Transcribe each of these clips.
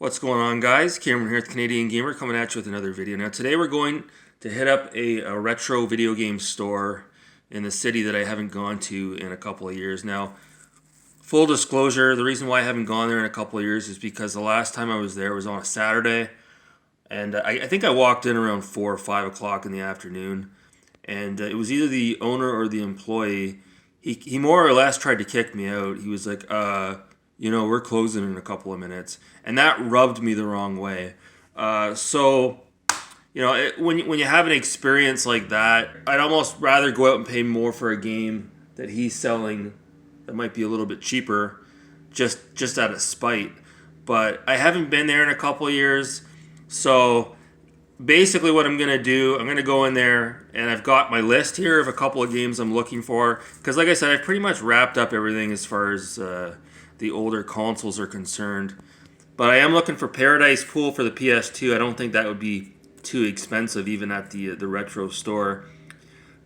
What's going on, guys? Cameron here at the Canadian Gamer coming at you with another video. Now today we're going to hit up a retro video game store in the city that I haven't gone to in a couple of years. Now, full disclosure, the reason why I haven't gone there in a couple of years is because the last time I was there was on a Saturday, and I think I walked in around 4 or 5 o'clock in the afternoon, and it was either the owner or the employee. He more or less tried to kick me out. He was like, we're closing in a couple of minutes. And that rubbed me the wrong way. When you have an experience like that, I'd almost rather go out and pay more for a game that he's selling that might be a little bit cheaper, just out of spite. But I haven't been there in a couple of years. So basically what I'm going to do, I'm going to go in there, and I've got my list here of a couple of games I'm looking for. Because like I said, I've pretty much wrapped up everything as far as the older consoles are concerned. But I am looking for Paradise Pool for the PS2. I don't think that would be too expensive even at the retro store.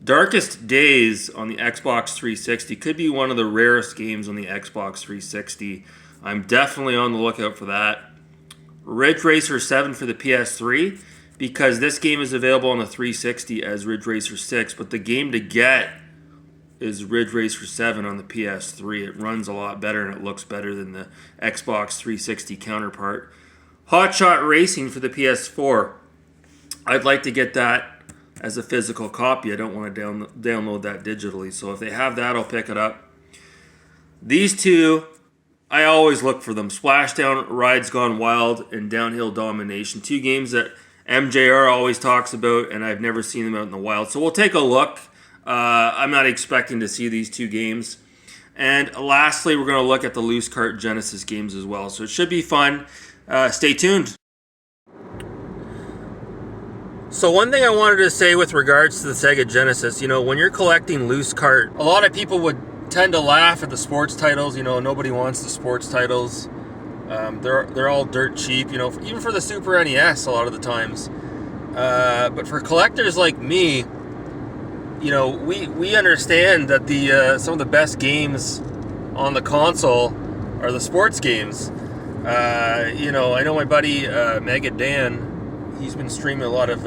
Darkest Days on the Xbox 360 could be one of the rarest games on the Xbox 360. I'm definitely on the lookout for that. Ridge Racer 7 for the PS3, because this game is available on the 360 as Ridge Racer 6, but the game to get is Ridge Racer 7 on the PS3. It runs a lot better and it looks better than the Xbox 360 counterpart. Hot Shot Racing for the PS4. I'd like to get that as a physical copy. I don't want to download that digitally. So if they have that, I'll pick it up. These two, I always look for them. Splashdown, Rides Gone Wild, and Downhill Domination. Two games that MJR always talks about, and I've never seen them out in the wild. So we'll take a look. I'm not expecting to see these two games. And lastly, we're going to look at the Loose Cart Genesis games as well. So it should be fun. Stay tuned. So one thing I wanted to say with regards to the Sega Genesis, when you're collecting Loose Cart, a lot of people would tend to laugh at the sports titles. Nobody wants the sports titles. They're all dirt cheap, even for the Super NES a lot of the times. But for collectors like me, we understand that some of the best games on the console are the sports games. I know my buddy Mega Dan. He's been streaming a lot of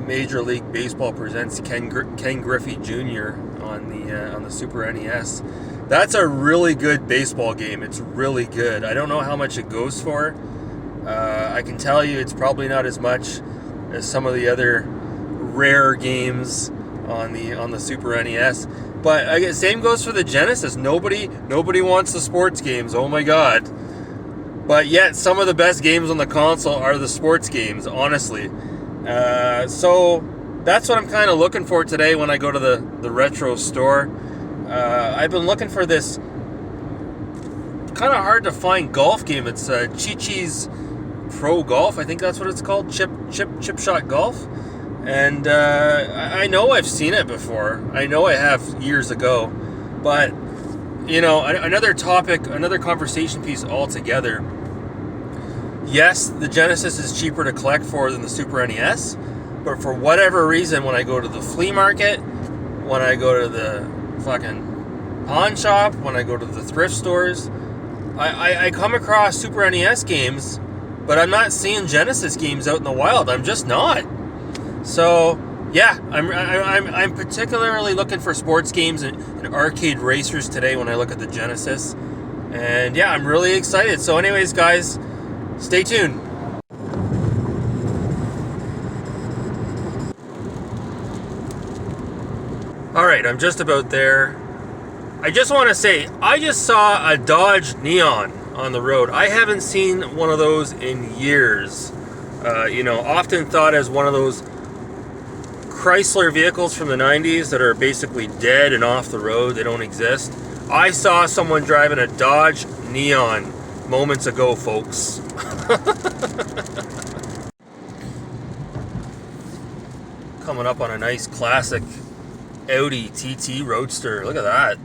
Major League Baseball Presents Ken Griffey Jr. on the Super NES. That's a really good baseball game. It's really good. I don't know how much it goes for. I can tell you it's probably not as much as some of the other rare games on the Super NES, but same goes for the Genesis. Nobody wants the sports games. Oh my god! But yet some of the best games on the console are the sports games. Honestly, so that's what I'm kind of looking for today when I go to the retro store. I've been looking for this kind of hard to find golf game. It's Chi-Chi's Pro Golf. I think that's what it's called. Chip Shot Golf. And I know I've seen it before. I know I have years ago. But, another topic, another conversation piece altogether. Yes, the Genesis is cheaper to collect for than the Super NES. But for whatever reason, when I go to the flea market, when I go to the fucking pawn shop, when I go to the thrift stores, I come across Super NES games, but I'm not seeing Genesis games out in the wild. I'm just not. So yeah, I'm particularly looking for sports games and arcade racers today when I look at the Genesis, and yeah, I'm really excited. So anyways, guys, stay tuned. Alright, I'm just about there. I just want to say, I just saw a Dodge Neon on the road. I haven't seen one of those in years. Often thought as one of those Chrysler vehicles from the 90s that are basically dead and off the road. They don't exist. I saw someone driving a Dodge Neon moments ago, folks. Coming up on a nice classic Audi TT Roadster. Look at that.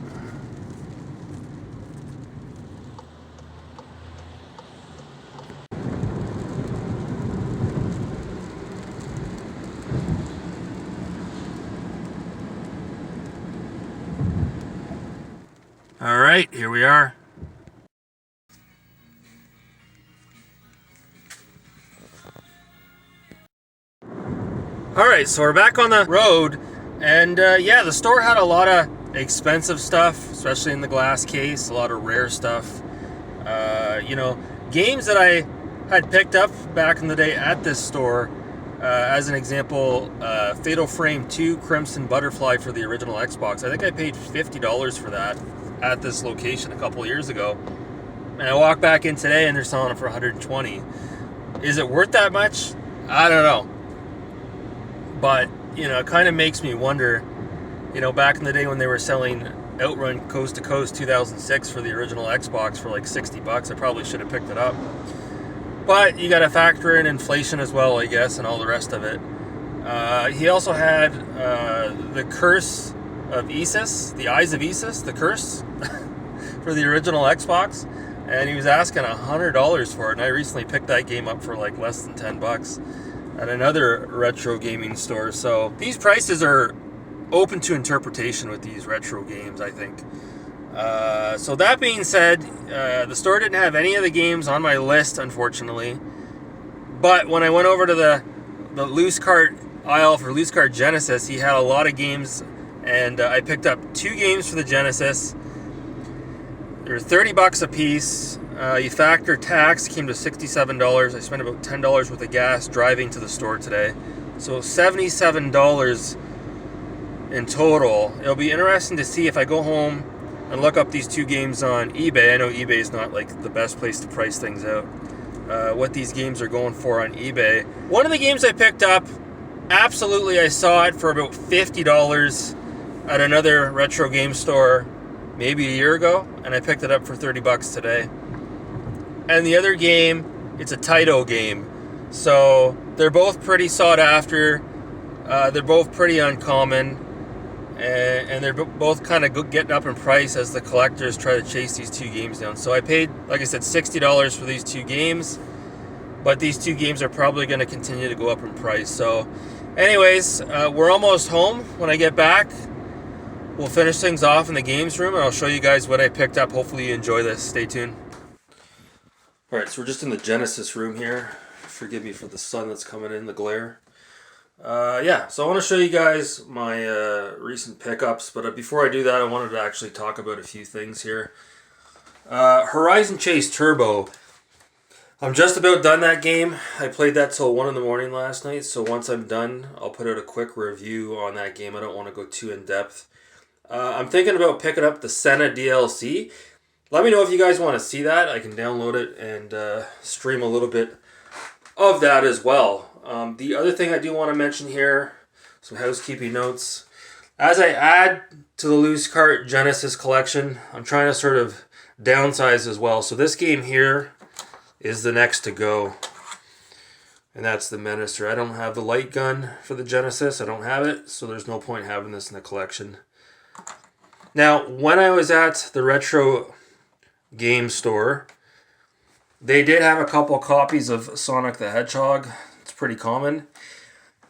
All right, here we are. Alright, so we're back on the road, and yeah, the store had a lot of expensive stuff, especially in the glass case, a lot of rare stuff. You know, games that I had picked up back in the day at this store, as an example, Fatal Frame 2 Crimson Butterfly for the original Xbox. I think I paid $50 for that at this location a couple years ago. And I walk back in today and they're selling it for $120. Is it worth that much? I don't know. But, you know, it kind of makes me wonder, you know, back in the day when they were selling Outrun Coast to Coast 2006 for the original Xbox for like $60, I probably should have picked it up. But you got to factor in inflation as well, I guess, and all the rest of it. He also had the Curse of Isis, the Eyes of Isis, the Curse, for the original Xbox. And he was asking $100 for it, and I recently picked that game up for like less than $10 at another retro gaming store. So these prices are open to interpretation with these retro games, I think. So that being said, the store didn't have any of the games on my list, unfortunately. But when I went over to the loose cart aisle for loose cart Genesis, he had a lot of games, and I picked up 2 games for the Genesis. They were $30 a piece. You factor tax, came to $67. I spent about $10 worth of gas driving to the store today. So $77 in total. It'll be interesting to see if I go home and look up these 2 games on eBay. I know eBay is not like the best place to price things out. What these games are going for on eBay. One of the games I picked up, absolutely I saw it for about $50 at another retro game store maybe a year ago, and I picked it up for $30 today. And the other game, it's a Taito game. So they're both pretty sought after. They're both pretty uncommon. And they're both kind of getting up in price as the collectors try to chase these 2 games down. So I paid, like I said, $60 for these 2 games. But these 2 games are probably going to continue to go up in price. So anyways, we're almost home. When I get back, we'll finish things off in the games room, and I'll show you guys what I picked up. Hopefully you enjoy this. Stay tuned. Alright, so we're just in the Genesis room here. Forgive me for the sun that's coming in, the glare. Yeah, so I want to show you guys my recent pickups, but before I do that, I wanted to actually talk about a few things here. Horizon Chase Turbo. I'm just about done that game. I played that till 1 in the morning last night, so once I'm done, I'll put out a quick review on that game. I don't want to go too in-depth. I'm thinking about picking up the Senna DLC. Let me know if you guys want to see that. I can download it and stream a little bit of that as well. The other thing I do want to mention here, some housekeeping notes. As I add to the loose cart Genesis collection, I'm trying to sort of downsize as well. So this game here is the next to go. And that's the Minister. I don't have the light gun for the Genesis. I don't have it, so there's no point having this in the collection. Now, when I was at the retro game store, they did have a couple copies of Sonic the Hedgehog. It's pretty common.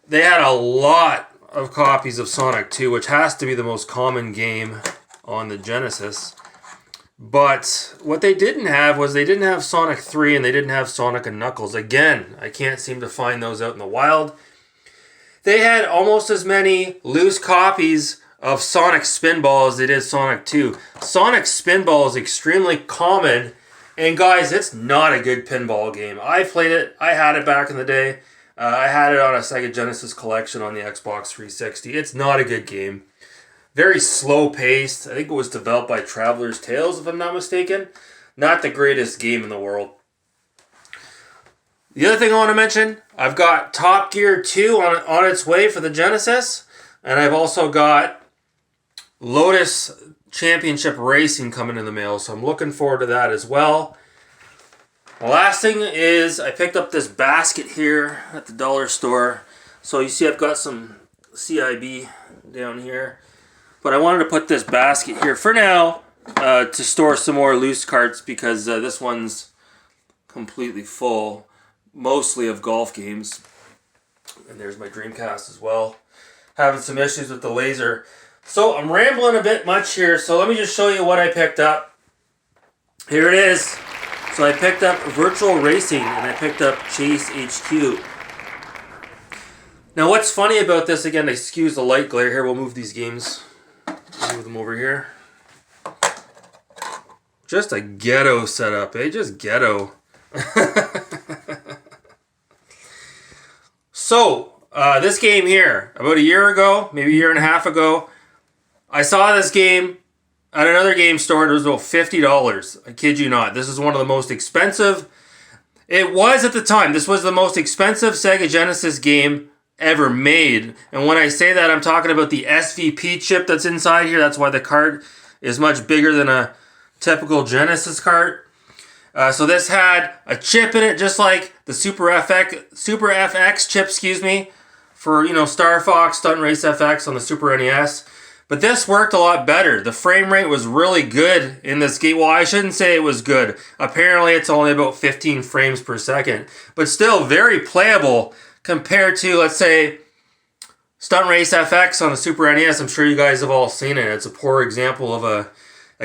They had a lot of copies of Sonic 2, which has to be the most common game on the Genesis. But what they didn't have was they didn't have Sonic 3 and they didn't have Sonic and Knuckles. Again, I can't seem to find those out in the wild. They had almost as many loose copies of Sonic Spinball as they did Sonic 2. Sonic Spinball is extremely common, and guys, it's not a good pinball game. I played it. I had it back in the day. I had it on a Sega Genesis collection on the Xbox 360. It's not a good game. Very slow-paced. I think it was developed by Traveler's Tales, if I'm not mistaken. Not the greatest game in the world. The other thing I want to mention, I've got Top Gear 2 on its way for the Genesis, and I've also got Lotus Championship Racing coming in the mail, so I'm looking forward to that as well. The last thing is I picked up this basket here at the dollar store. So you see I've got some CIB down here. But I wanted to put this basket here for now to store some more loose carts because this one's completely full, mostly of golf games. And there's my Dreamcast as well. Having some issues with the laser. So I'm rambling a bit much here, so let me just show you what I picked up. Here it is. So I picked up Virtual Racing and I picked up Chase HQ. Now what's funny about this, again, excuse the light glare here, we'll move these games. Move them over here. Just a ghetto setup, eh? Just ghetto. So, this game here, about a year ago, maybe a year and a half ago, I saw this game at another game store and it was about $50. I kid you not. This is one of the most expensive. It was at the time. This was the most expensive Sega Genesis game ever made. And when I say that, I'm talking about the SVP chip that's inside here. That's why the cart is much bigger than a typical Genesis cart. So this had a chip in it, just like the Super FX chip, for, you know, Star Fox, Stunt Race FX on the Super NES. But this worked a lot better. The frame rate was really good in this game. Well, I shouldn't say it was good. Apparently, it's only about 15 frames per second. But still very playable compared to, let's say, Stunt Race FX on the Super NES. I'm sure you guys have all seen it. It's a poor example of a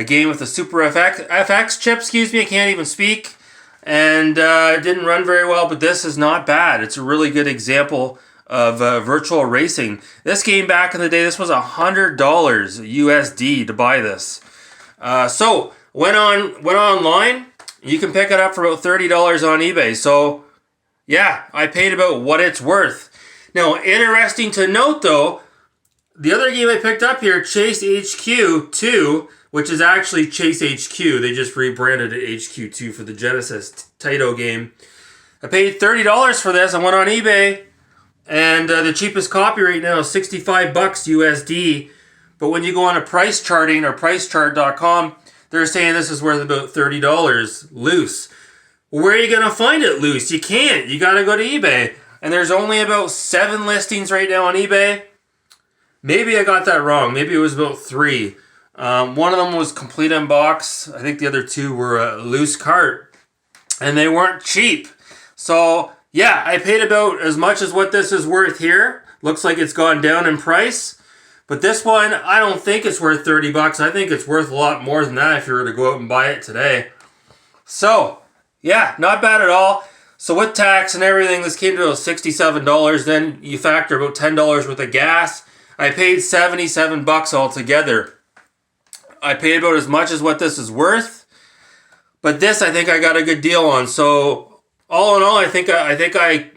game with the Super FX chip, I can't even speak. And it didn't run very well, but this is not bad. It's a really good example of virtual racing. This game back in the day, this was $100 USD to buy this. So went online. You can pick it up for about $30 on eBay. So yeah, I paid about what it's worth. Now, interesting to note though, the other game I picked up here, Chase HQ 2, which is actually Chase HQ. They just rebranded it HQ 2 for the Genesis Taito game. I paid $30 for this. I went on eBay. And the cheapest copy right now is $65 USD. But when you go on a price charting or pricechart.com, they're saying this is worth about $30 loose. Well, where are you going to find it loose? You can't. You got to go to eBay. And there's only about 7 listings right now on eBay. Maybe I got that wrong. Maybe it was about 3. One of them was complete in box. I think the other 2 were a loose cart. And they weren't cheap. So yeah, I paid about as much as what this is worth here. Looks like it's gone down in price. But this one, I don't think it's worth $30. I think it's worth a lot more than that if you were to go out and buy it today. So, yeah, not bad at all. So with tax and everything, this came to about $67. Then you factor about $10 worth of gas. I paid $77 altogether. I paid about as much as what this is worth. But this, I think I got a good deal on. So all in all, I think I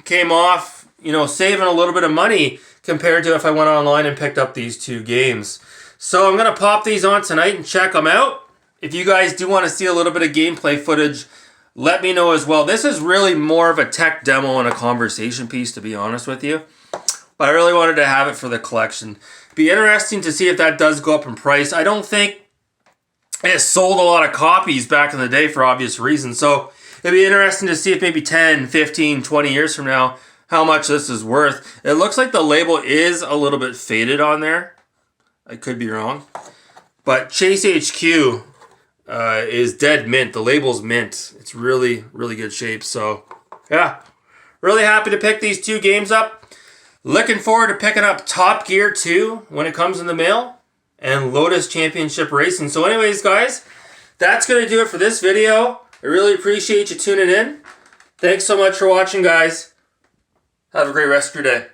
came off, you know, saving a little bit of money compared to if I went online and picked up these 2 games. So I'm going to pop these on tonight and check them out. If you guys do want to see a little bit of gameplay footage, let me know as well. This is really more of a tech demo and a conversation piece, to be honest with you. But I really wanted to have it for the collection. Be interesting to see if that does go up in price. I don't think it sold a lot of copies back in the day for obvious reasons. So it'd be interesting to see if maybe 10, 15, 20 years from now, how much this is worth. It looks like the label is a little bit faded on there. I could be wrong. But Chase HQ is dead mint. The label's mint. It's really, really good shape. So, yeah. Really happy to pick these 2 games up. Looking forward to picking up Top Gear 2 when it comes in the mail. And Lotus Championship Racing. So anyways, guys, that's going to do it for this video. I really appreciate you tuning in. Thanks so much for watching, guys. Have a great rest of your day.